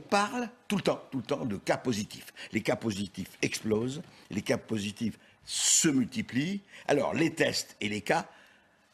parle tout le temps de cas positifs. Les cas positifs explosent, les cas positifs se multiplient. Alors, les tests et les cas,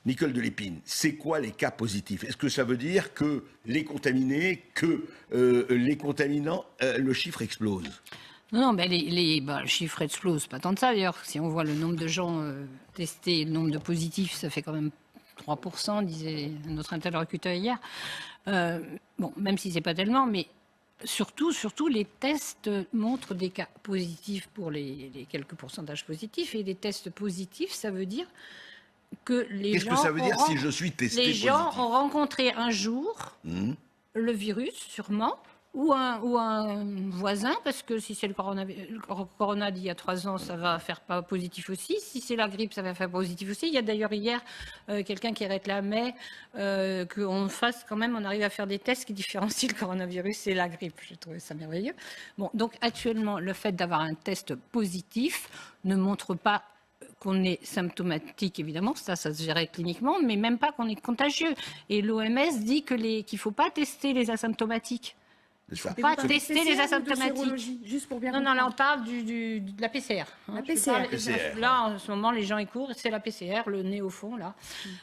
Nicole Delépine, c'est quoi les cas positifs? Est-ce que ça veut dire que les contaminés, les contaminants, le chiffre explose? Non, mais le chiffre explose, pas tant de ça d'ailleurs. Si on voit le nombre de gens testés, le nombre de positifs, ça fait quand même 3%, disait notre interlocuteur hier. Même si c'est pas tellement, mais surtout, les tests montrent des cas positifs pour les quelques pourcentages positifs. Et les tests positifs, ça veut dire que Qu'est-ce que ça veut dire si je suis testé les positif? gens ont rencontré un jour le virus, sûrement, ou un voisin, parce que si c'est le corona d'il y a 3 ans, ça va faire pas positif aussi. Si c'est la grippe, ça va faire positif aussi. Il y a d'ailleurs hier quelqu'un qui réclamait qu'on fasse quand même, on arrive à faire des tests qui différencient le coronavirus et la grippe. J'ai trouvé ça merveilleux. Bon, donc actuellement, le fait d'avoir un test positif ne montre pas qu'on est symptomatique, évidemment, ça se gérait cliniquement, mais même pas qu'on est contagieux. Et l'OMS dit qu'il ne faut pas tester les asymptomatiques. Il ne faut pas tester les asymptomatiques. Juste pour bien non, là, on parle de la PCR. La PCR. Là, en ce moment, les gens y courent, c'est la PCR, le nez au fond, là,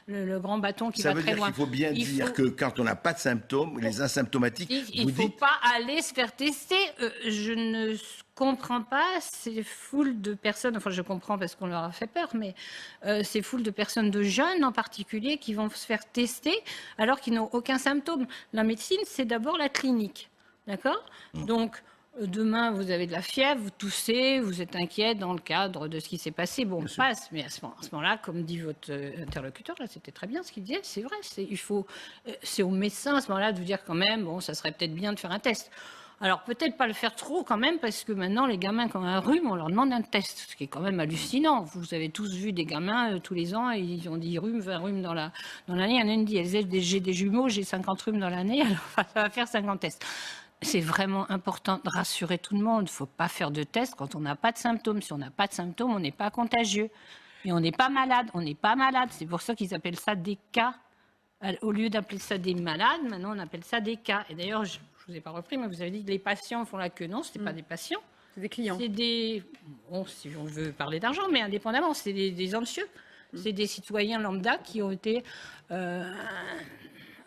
le grand bâton qui va très loin. Ça veut dire qu'il faut bien dire que quand on n'a pas de symptômes, les asymptomatiques, il ne faut pas aller se faire tester. Je ne comprends pas ces foules de personnes, enfin je comprends parce qu'on leur a fait peur, mais ces foules de personnes, de jeunes en particulier, qui vont se faire tester alors qu'ils n'ont aucun symptôme. La médecine, c'est d'abord la clinique. D'accord ? Donc, demain, vous avez de la fièvre, vous toussez, vous êtes inquiet dans le cadre de ce qui s'est passé. Bon, on passe, mais à ce moment-là, comme dit votre interlocuteur, là, c'était très bien ce qu'il disait, c'est vrai, c'est au médecin à ce moment-là de vous dire quand même, bon, ça serait peut-être bien de faire un test. Alors, peut-être pas le faire trop quand même, parce que maintenant, les gamins qui ont un rhume, on leur demande un test, ce qui est quand même hallucinant. Vous avez tous vu des gamins tous les ans, et ils ont 10 rhumes, 20 rhumes dans l'année. Il y en a une qui dit, j'ai des jumeaux, j'ai 50 rhumes dans l'année, alors ça va faire 50 tests. C'est vraiment important de rassurer tout le monde. Il ne faut pas faire de tests quand on n'a pas de symptômes. Si on n'a pas de symptômes, on n'est pas contagieux. Et on n'est pas malade. On n'est pas malade. C'est pour ça qu'ils appellent ça des cas. Au lieu d'appeler ça des malades, maintenant on appelle ça des cas. Et d'ailleurs, je ne vous ai pas repris, mais vous avez dit que les patients font la queue. Non, ce n'est pas des patients. C'est des clients. C'est des... Bon, si on veut parler d'argent, mais indépendamment, c'est des anxieux. C'est des citoyens lambda qui ont été...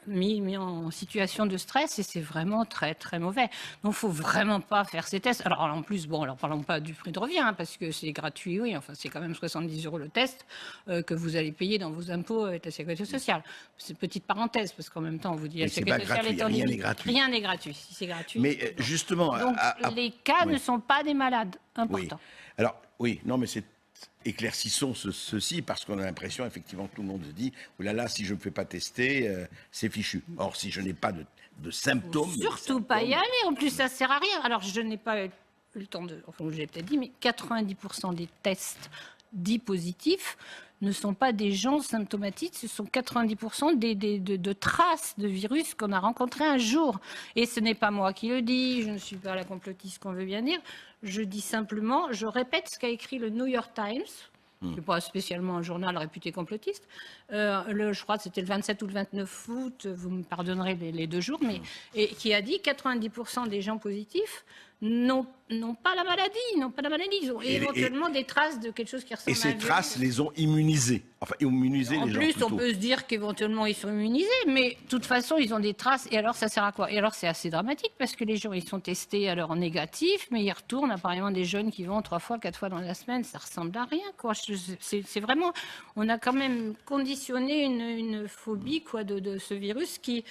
mis en situation de stress et c'est vraiment très très mauvais. Donc il faut vraiment pas faire ces tests. Alors en plus, alors parlons pas du prix de revient parce que c'est gratuit, oui, enfin c'est quand même 70 € le test que vous allez payer dans vos impôts avec la sécurité sociale. C'est une petite parenthèse parce qu'en même temps on vous dit la sécurité sociale est en rien n'est gratuit. Rien n'est gratuit. Si c'est gratuit. Mais justement, donc les cas ne sont pas des malades. Important. Oui. Alors oui, non mais c'est éclaircissons ceci, parce qu'on a l'impression, effectivement, que tout le monde se dit « Oh là là, si je ne me fais pas tester, c'est fichu. » Or, si je n'ai pas de symptômes... Surtout pas y aller, en plus, ça ne sert à rien. Alors, je n'ai pas eu le temps de... Enfin, j'ai peut-être dit, mais 90% des tests dits positifs ne sont pas des gens symptomatiques, ce sont 90% de traces de virus qu'on a rencontrés un jour. Et ce n'est pas moi qui le dis, je ne suis pas la complotiste qu'on veut bien dire, je dis simplement, je répète ce qu'a écrit le New York Times, qui n'est pas spécialement un journal réputé complotiste, je crois que c'était le 27 ou le 29 août, vous me pardonnerez les 2 jours, mais et qui a dit 90% des gens positifs n'ont pas la maladie, ils ont éventuellement des traces de quelque chose qui ressemble à un virus. Et ces traces les ont immunisés, enfin immunisés les gens. En plus, plutôt. On peut se dire qu'éventuellement ils sont immunisés, mais de toute façon ils ont des traces, et alors ça sert à quoi? Et alors c'est assez dramatique, parce que les gens ils sont testés alors en négatif, mais ils retournent, apparemment des jeunes qui vont 3 fois, 4 fois dans la semaine, ça ressemble à rien, quoi. C'est vraiment, on a quand même conditionné une phobie, quoi, de ce virus qui...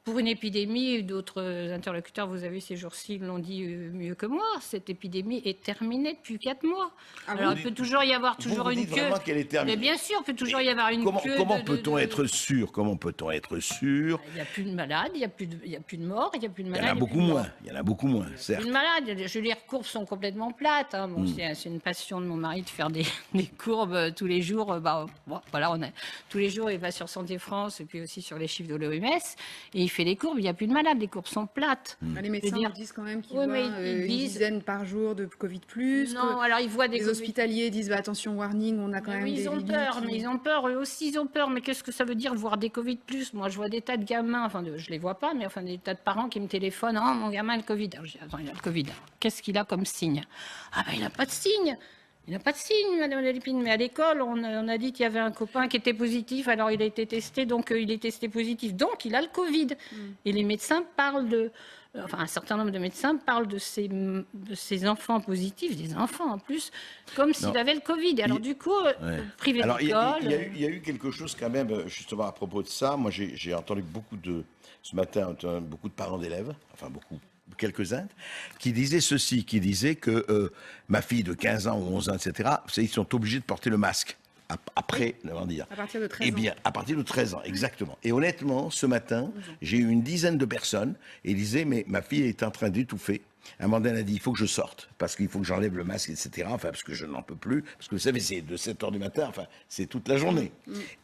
Pour une épidémie, d'autres interlocuteurs, vous avez ces jours-ci, l'ont dit mieux que moi, cette épidémie est terminée depuis 4 mois. Alors, il peut toujours y avoir une queue. Vraiment qu'elle est terminée. Mais bien sûr, il peut toujours y avoir une queue. Comment peut-on être sûr? Comment peut-on être sûr? Il n'y a plus de malades, il n'y a plus de morts, il n'y a plus de malades. Il y en a beaucoup moins. Il y en a beaucoup moins, certes. Plus de malades. Je veux dire, les courbes sont complètement plates. Hein. Bon, c'est une passion de mon mari de faire des courbes tous les jours. Voilà, tous les jours, il va sur Santé France et puis aussi sur les chiffres de l'OMS. Et fait les courbes, il n'y a plus de malades, les courbes sont plates. Les médecins dire- nous disent quand même qu'ils Oui, voient mais ils une disent- dizaine par jour de Covid+. Non, alors ils voient des Les Covid. hospitaliers disent attention, warning, on a quand Mais même oui, des ils ont limites. peur, mais ils ont peur, eux aussi ils ont peur. Mais qu'est-ce que ça veut dire voir des Covid plus? Moi, je vois des tas de gamins, enfin, je les vois pas, mais enfin, des tas de parents qui me téléphonent. Oh, mon gamin a le Covid. Alors, je dis, attends, il a le Covid. Alors, qu'est-ce qu'il a comme signe? Ah, ben, il n'a pas de signe. Il n'a pas de signe, Madame Lépine. Mais à l'école, on a dit qu'il y avait un copain qui était positif, alors il a été testé, donc il est testé positif. Donc, il a le Covid. Et les médecins parlent de. Enfin, un certain nombre de médecins parlent de ces enfants positifs, des enfants en plus, comme s'il avait le Covid. Alors, du coup, privé Alors, il y, d'école. il y a eu quelque chose quand même, justement, à propos de ça. Moi, j'ai entendu ce matin, beaucoup de parents d'élèves, enfin beaucoup, quelques-uns, qui disaient ceci, qui disaient que ma fille de 15 ans ou 11 ans, etc., vous savez, ils sont obligés de porter le masque. Après, comment dire. À partir de 13 Eh ans. bien, à partir de 13 ans, exactement. Et honnêtement, ce matin, j'ai eu une dizaine de personnes et ils disaient, mais ma fille est en train d'étouffer. Un moment donné, elle a dit, il faut que je sorte, parce qu'il faut que j'enlève le masque, etc. Enfin, parce que je n'en peux plus. Parce que vous savez, c'est de 7 h du matin, enfin, c'est toute la journée.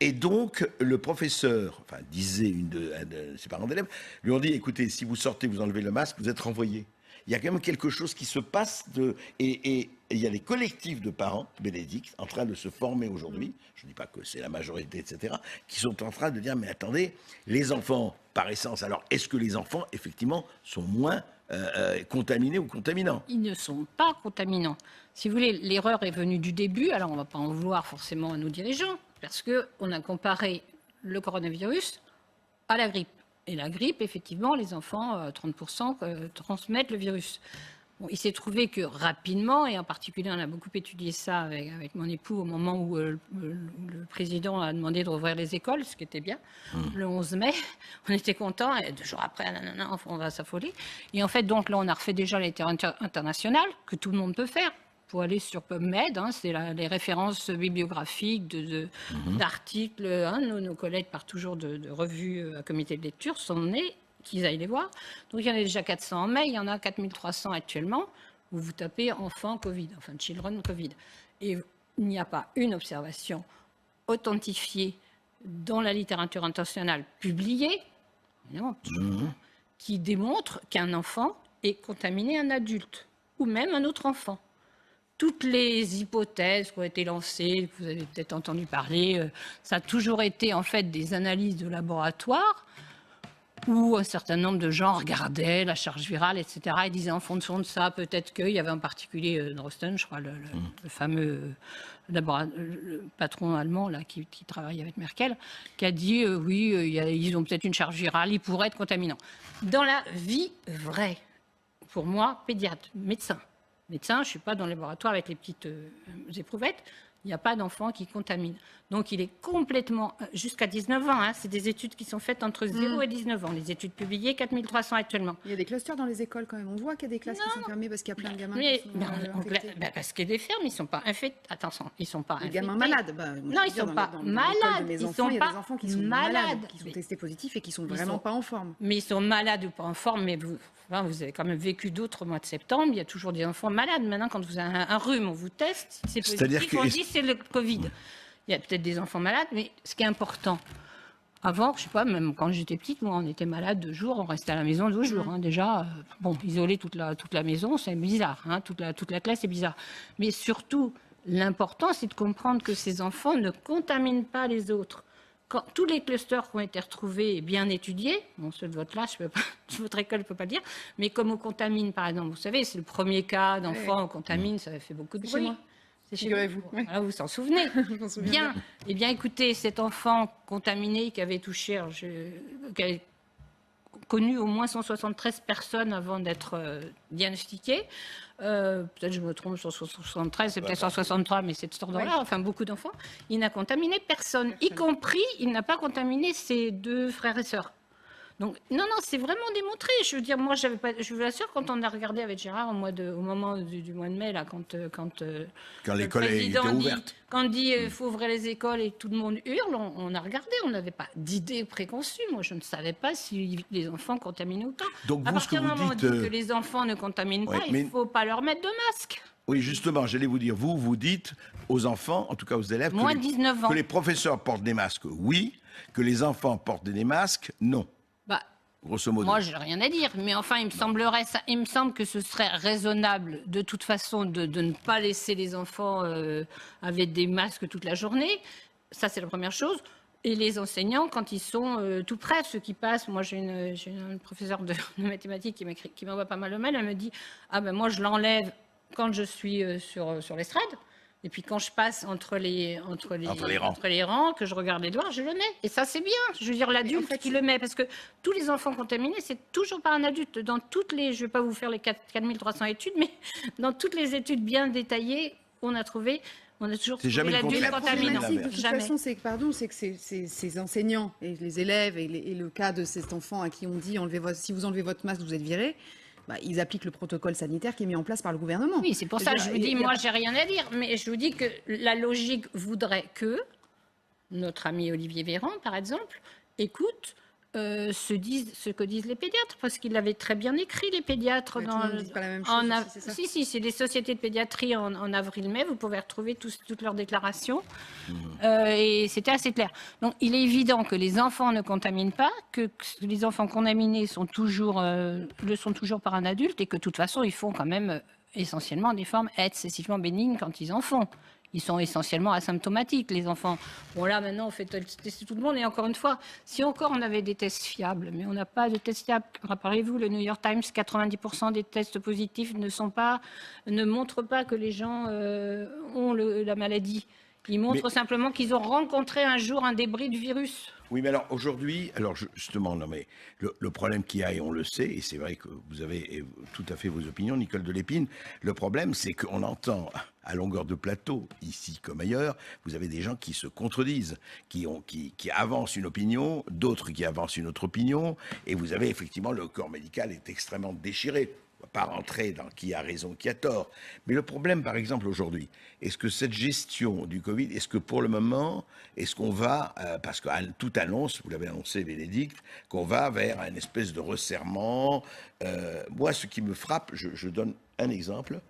Et donc, le professeur, enfin, disait un de ses parents d'élèves, lui ont dit, écoutez, si vous sortez, vous enlevez le masque, vous êtes renvoyé. Il y a quand même quelque chose qui se passe et il y a des collectifs de parents, Bénédicte, en train de se former aujourd'hui, je ne dis pas que c'est la majorité, etc., qui sont en train de dire, mais attendez, les enfants, par essence, alors est-ce que les enfants, effectivement, sont moins contaminés ou contaminants? Ils ne sont pas contaminants. Si vous voulez, l'erreur est venue du début, alors on ne va pas en vouloir forcément à nos dirigeants, parce qu'on a comparé le coronavirus à la grippe. Et la grippe, effectivement, les enfants, 30% transmettent le virus. Bon, il s'est trouvé que rapidement, et en particulier on a beaucoup étudié ça avec mon époux au moment où le président a demandé de rouvrir les écoles, ce qui était bien, le 11 mai, on était contents, et 2 jours après, on va s'affoler. Et en fait, donc là, on a refait déjà les terrains internationales, que tout le monde peut faire. Pour aller sur PubMed, c'est les références bibliographiques d'articles. Nos collègues partent toujours de revues à comité de lecture, sont nés, qu'ils aillent les voir. Donc il y en a déjà 400 en mai, il y en a 4300 actuellement, où vous tapez enfants Covid, enfin children Covid. Et il n'y a pas une observation authentifiée dans la littérature internationale publiée, évidemment, qui démontre qu'un enfant est contaminé un adulte, ou même un autre enfant. Toutes les hypothèses qui ont été lancées, que vous avez peut-être entendu parler, ça a toujours été en fait des analyses de laboratoire où un certain nombre de gens regardaient la charge virale, etc. et disaient en fonction de ça, peut-être qu'il y avait en particulier Drosten, je crois, le fameux le patron allemand là, qui travaille avec Merkel, qui a dit oui, ils ont peut-être une charge virale, ils pourraient être contaminants. Dans la vie vraie, pour moi, pédiatre, médecin, je ne suis pas dans le laboratoire avec les petites éprouvettes, il n'y a pas d'enfant qui contamine. Donc il est complètement, jusqu'à 19 ans, c'est des études qui sont faites entre 0 et 19 ans, les études publiées, 4300 actuellement. Il y a des clusters dans les écoles quand même, on voit qu'il y a des classes qui sont fermées parce qu'il y a plein de gamins Mais, qui sont infectés. parce qu'il y a des fermes, ils ne sont pas infectés. Attention, ils ne sont pas Les infectés. gamins malades. Non, ils ne sont pas malades. Ils Ils sont sont il y a pas des enfants qui sont malades, qui sont testés positifs et qui sont vraiment pas en forme. Mais ils sont malades ou pas en forme, mais vous avez quand même vécu d'autres mois de septembre, il y a toujours des enfants malades. Maintenant, quand vous avez un rhume, on vous teste, si c'est positif, on dit c'est le Covid. Il y a peut-être des enfants malades, mais ce qui est important, avant, je ne sais pas, même quand j'étais petite, moi, on était malade 2 jours, on restait à la maison 2 jours. Déjà, isoler toute la maison, c'est bizarre. Toute la classe, c'est bizarre. Mais surtout, l'important, c'est de comprendre que ces enfants ne contaminent pas les autres. Quand tous les clusters qui ont été retrouvés et bien étudiés, ceux de votre classe, votre école ne peut pas le dire, mais comme on contamine, par exemple, vous savez, c'est le premier cas d'enfant, on contamine, ça fait beaucoup de bruit. C'est chez Figurez-vous. vous. Voilà, vous vous en souvenez. Bien. Eh bien, écoutez, cet enfant contaminé qui avait touché, qui avait connu au moins 173 personnes avant d'être diagnostiqué, peut-être je me trompe sur 173, c'est peut-être 163, mais c'est de cet ordre-là, enfin beaucoup d'enfants, il n'a contaminé personne, y compris, il n'a pas contaminé ses 2 frères et sœurs. Donc, non, c'est vraiment démontré. Je veux dire, moi, je vous assure, quand on a regardé avec Gérard au moment du mois de mai, là, quand l'école était ouverte. Quand dit il faut ouvrir les écoles et tout le monde hurle, on a regardé, on n'avait pas d'idée préconçue. Moi, je ne savais pas si les enfants contaminaient ou pas. Donc, à vous, ce que partir du moment où on vous dites, dit que les enfants ne contaminent pas, il ne faut pas leur mettre de masque. Oui, justement, j'allais vous dire, vous dites aux enfants, en tout cas aux élèves, Moins 19 ans. que les professeurs portent des masques, oui, que les enfants portent des masques, non. grosso modo. Moi, je n'ai rien à dire, mais enfin, il me semble que ce serait raisonnable, de toute façon, de ne pas laisser les enfants avec des masques toute la journée. Ça, c'est la première chose. Et les enseignants, quand ils sont tout près, ceux qui passent, moi j'ai une professeure de mathématiques qui m'envoie pas mal de mails, elle me dit « Ah ben moi je l'enlève quand je suis sur l'estrade, et puis quand je passe entre les rangs, que je regarde les doigts, je le mets. » Et ça c'est bien, je veux dire l'adulte qui le met, parce que tous les enfants contaminés, c'est toujours par un adulte. Dans toutes les, je ne vais pas vous faire les 4300 études, mais dans toutes les études bien détaillées, on a toujours trouvé l'adulte contaminé. De toute façon, c'est que ces enseignants et les élèves et le cas de cet enfant à qui on dit si vous enlevez votre masque, vous êtes viré. Bah, ils appliquent le protocole sanitaire qui est mis en place par le gouvernement. Oui, c'est pour ça que je vous dis, moi, j'ai rien à dire, mais je vous dis que la logique voudrait que notre ami Olivier Véran, par exemple, écoute ce que disent les pédiatres, parce qu'il avait très bien écrit, les pédiatres. Mais tout le monde ne dit pas la même chose aussi, c'est ça ? Si, c'est des sociétés de pédiatrie en avril-mai, vous pouvez retrouver toutes leurs déclarations, et c'était assez clair. Donc, il est évident que les enfants ne contaminent pas, que les enfants contaminés le sont toujours par un adulte, et que de toute façon, ils font quand même essentiellement des formes excessivement bénignes quand ils en font. Ils sont essentiellement asymptomatiques, les enfants. Bon, là, maintenant, on fait tester tout le monde. Et encore une fois, si encore on avait des tests fiables, mais on n'a pas de tests fiables. Rappelez-vous, le New York Times, 90% des tests positifs ne montrent pas que les gens ont la maladie. Ils montrent simplement qu'ils ont rencontré un jour un débris du virus. Oui, mais alors aujourd'hui, justement, non, mais le problème qu'il y a, et on le sait, et c'est vrai que vous avez tout à fait vos opinions, Nicole de Lépine, le problème, c'est qu'on entend à longueur de plateau, ici comme ailleurs, vous avez des gens qui se contredisent, qui avancent une opinion, d'autres qui avancent une autre opinion, et vous avez effectivement, le corps médical est extrêmement déchiré. On ne va pas rentrer dans qui a raison, qui a tort. Mais le problème, par exemple, aujourd'hui, est-ce que cette gestion du Covid, est-ce que pour le moment, est-ce qu'on va, parce que tout annonce, vous l'avez annoncé, Bénédicte, qu'on va vers un espèce de resserrement. Moi, ce qui me frappe, je donne un exemple.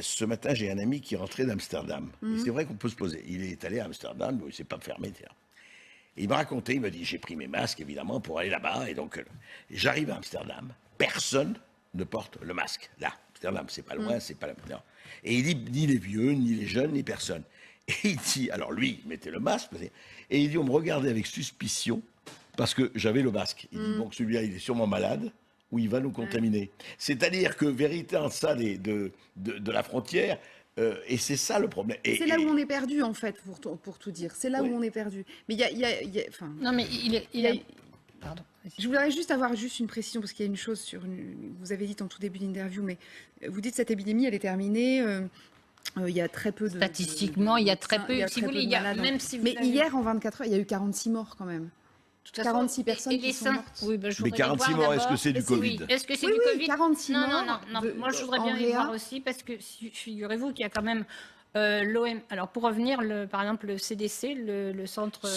Ce matin, j'ai un ami qui est rentré d'Amsterdam. Et c'est vrai qu'on peut se poser. Il est allé à Amsterdam, il ne s'est pas fermé, tiens. Et il m'a raconté, il m'a dit, j'ai pris mes masques, évidemment, pour aller là-bas. Et donc, j'arrive à Amsterdam. Personne ne porte le masque. Là, Amsterdam, c'est pas loin, c'est pas là. Non. Et il dit, ni les vieux, ni les jeunes, ni personne. Et il dit, alors lui, il mettait le masque, et il dit, on me regardait avec suspicion, parce que j'avais le masque. Il dit, bon, celui-là, il est sûrement malade, ou il va nous contaminer. C'est-à-dire que, vérité en ça de la frontière, et c'est ça le problème. C'est là où on est perdu, en fait, pour tout dire. C'est là où on est perdu. Mais il y a non, mais il a... Pardon. Je voudrais avoir une précision, parce qu'il y a une chose vous avez dit en tout début d'interview, mais vous dites que cette épidémie, elle est terminée. Il y a très peu de... Statistiquement, il y a très peu. Si vous voulez, même si vous mais hier, en 24 heures, il y a eu 46 morts quand même. 46 personnes qui sont mortes. Oui, ben, mais 46 morts, est-ce que c'est du Covid? Est-ce que c'est du Covid? 46 morts. Non. Moi, je voudrais bien les voir aussi, parce que figurez-vous qu'il y a quand même l'OM. Alors, pour revenir, par exemple, le CDC, le Centre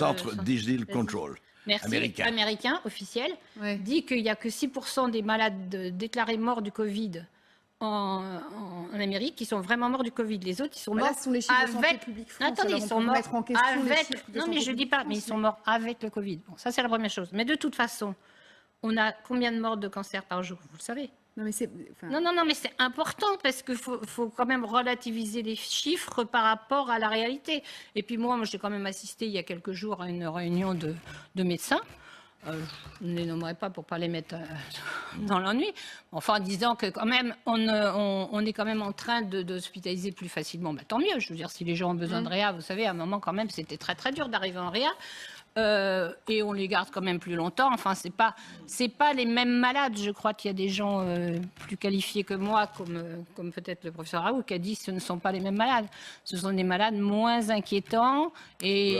Disease Control. Merci, américain officiel, dit qu'il n'y a que 6% des malades déclarés morts du Covid en Amérique qui sont vraiment morts du Covid. Les autres, ils sont morts sont les chiffres de Santé publique France. Attendez, ils sont morts avec... Non, mais je ne dis pas, mais ils sont morts avec le Covid. Bon, ça, c'est la première chose. Mais de toute façon, on a combien de morts de cancer par jour? Vous le savez. Non, mais c'est mais c'est important, parce qu'il faut quand même relativiser les chiffres par rapport à la réalité. Et puis moi j'ai quand même assisté il y a quelques jours à une réunion de médecins. Je ne les nommerai pas pour ne pas les mettre dans l'ennui. Enfin, en disant que quand même, on est quand même en train d'hospitaliser plus facilement. Bah, tant mieux, je veux dire, si les gens ont besoin de réa, vous savez, à un moment quand même, c'était très très dur d'arriver en réa. Et on les garde quand même plus longtemps. Enfin, c'est pas les mêmes malades. Je crois qu'il y a des gens plus qualifiés que moi, comme peut-être le professeur Raoult, qui a dit que ce ne sont pas les mêmes malades. Ce sont des malades moins inquiétants. Et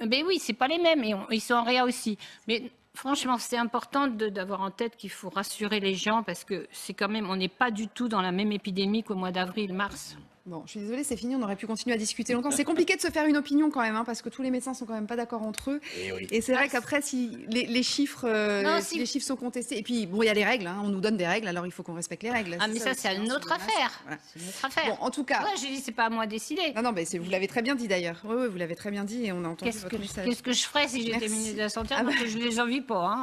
ben oui, c'est pas les mêmes. Et ils sont en réa aussi. Mais franchement, c'est important d'avoir en tête qu'il faut rassurer les gens, parce que c'est quand même, on n'est pas du tout dans la même épidémie qu'au mois d'avril, mars. Bon, je suis désolée, c'est fini, on aurait pu continuer à discuter longtemps. C'est compliqué de se faire une opinion quand même, parce que tous les médecins sont quand même pas d'accord entre eux. Et c'est vrai qu'après, si les chiffres, les chiffres sont contestés, et puis bon, il y a les règles, on nous donne des règles, alors il faut qu'on respecte les règles. Ah, mais ça, c'est une autre affaire. Voilà. C'est une autre affaire. Bon, en tout cas. Ouais, j'ai dit, c'est pas à moi de décider. Non, mais vous l'avez très bien dit d'ailleurs. Oui, vous l'avez très bien dit, et on a entendu votre message. Qu'est-ce que je ferais si j'étais ministre de la Santé? Parce que je les envie pas.